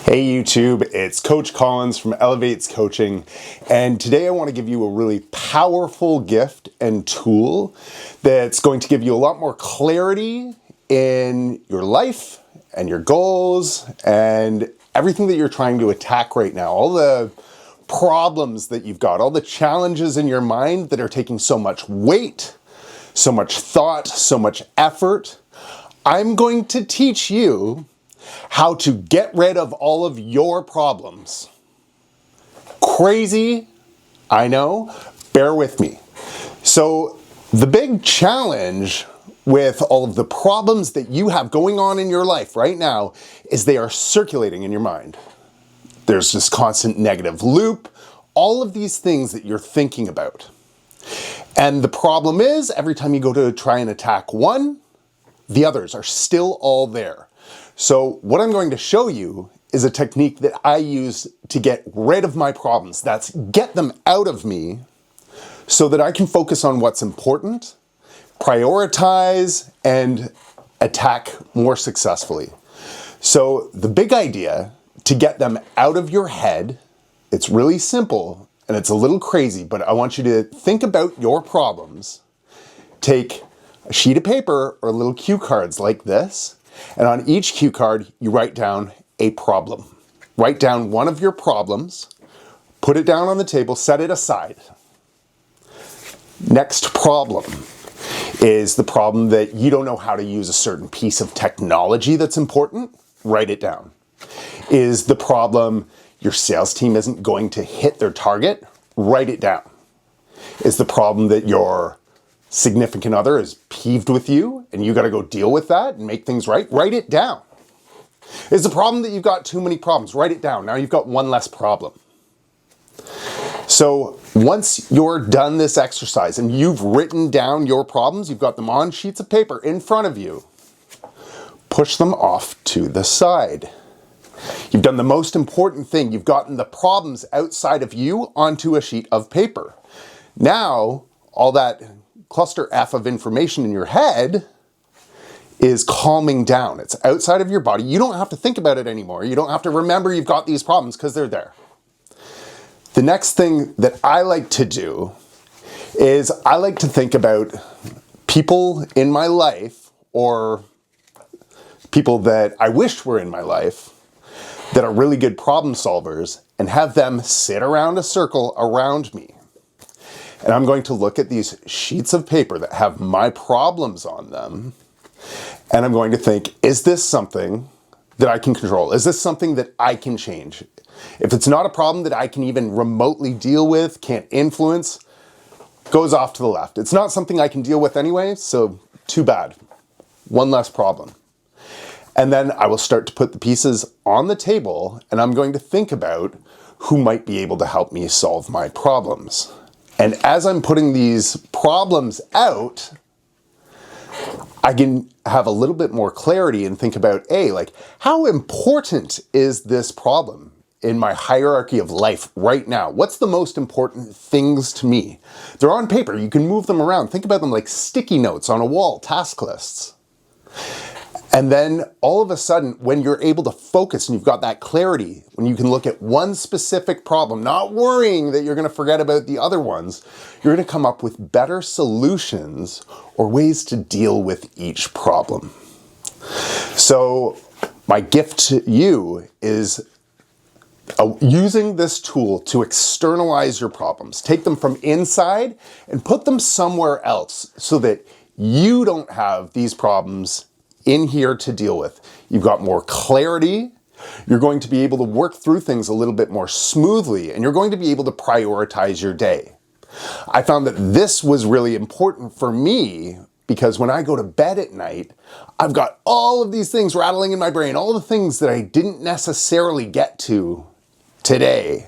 Hey YouTube, it's Coach Collins from Elevates Coaching, and today I want to give you a really powerful gift and tool that's going to give you a lot more clarity in your life and your goals and everything that you're trying to attack right now. All the problems that you've got, all the challenges in your mind that are taking so much weight, so much thought, so much effort. I'm going to teach you how to get rid of all of your problems. Crazy, I know, bear with me. So the big challenge with all of the problems that you have going on in your life right now is they are circulating in your mind. There's this constant negative loop, all of these things that you're thinking about. And the problem is, every time you go to try and attack one, the others are still all there. So what I'm going to show you is a technique that I use to get rid of my problems. That's get them out of me so that I can focus on what's important, prioritize, and attack more successfully. So the big idea to get them out of your head, it's really simple and it's a little crazy, but I want you to think about your problems. Take a sheet of paper or little cue cards like this, and on each cue card, you write down a problem. Write down one of your problems, put it down on the table, set it aside. Next problem is the problem that you don't know how to use a certain piece of technology that's important. Write it down. Is the problem your sales team isn't going to hit their target? Write it down. Is the problem that your significant other is peeved with you and you got to go deal with that and make things right? Write it down. Is the problem that you've got too many problems? Write it down. Now you've got one less problem. So once you're done this exercise and you've written down your problems, you've got them on sheets of paper in front of you, push them off to the side. You've done the most important thing. You've gotten the problems outside of you onto a sheet of paper. Now, all that cluster F of information in your head is calming down. It's outside of your body. You don't have to think about it anymore. You don't have to remember you've got these problems because they're there. The next thing that I like to do is I like to think about people in my life or people that I wished were in my life that are really good problem solvers and have them sit around a circle around me. And I'm going to look at these sheets of paper that have my problems on them, and I'm going to think, is this something that I can control? Is this something that I can change? If it's not a problem that I can even remotely deal with, can't influence, goes off to the left. It's not something I can deal with anyway, so too bad. One less problem. And then I will start to put the pieces on the table, and I'm going to think about who might be able to help me solve my problems. And as I'm putting these problems out, I can have a little bit more clarity and think about, like, how important is this problem in my hierarchy of life right now? What's the most important things to me? They're on paper. You can move them around. Think about them like sticky notes on a wall, task lists. And then all of a sudden, when you're able to focus and you've got that clarity, when you can look at one specific problem, not worrying that you're going to forget about the other ones, you're going to come up with better solutions or ways to deal with each problem. So my gift to you is using this tool to externalize your problems. Take them from inside and put them somewhere else so that you don't have these problems in here to deal with. You've got more clarity. You're going to be able to work through things a little bit more smoothly, and you're going to be able to prioritize your day. I found that this was really important for me because when I go to bed at night, I've got all of these things rattling in my brain, all the things that I didn't necessarily get to today.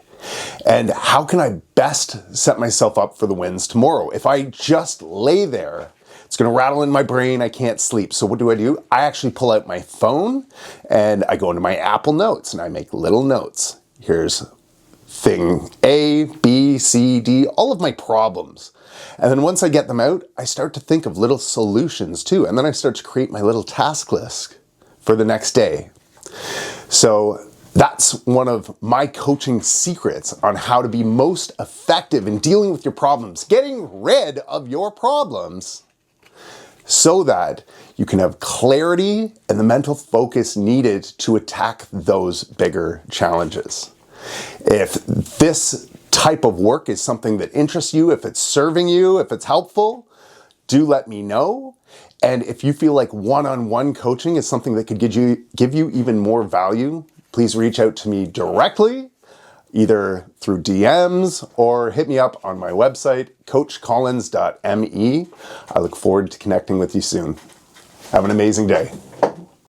And how can I best set myself up for the wins tomorrow? If I just lay there, it's going to rattle in my brain. I can't sleep. So what do? I actually pull out my phone and I go into my Apple Notes and I make little notes. Here's thing A, B, C, D, all of my problems. And then once I get them out, I start to think of little solutions too. And then I start to create my little task list for the next day. So That's one of my coaching secrets on how to be most effective in dealing with your problems, getting rid of your problems so that you can have clarity and the mental focus needed to attack those bigger challenges. If this type of work is something that interests you, if it's serving you, if it's helpful, do let me know. And if you feel like one-on-one coaching is something that could give you even more value, please reach out to me directly, either through DMs or hit me up on my website, coachcollins.me. I look forward to connecting with you soon. Have an amazing day.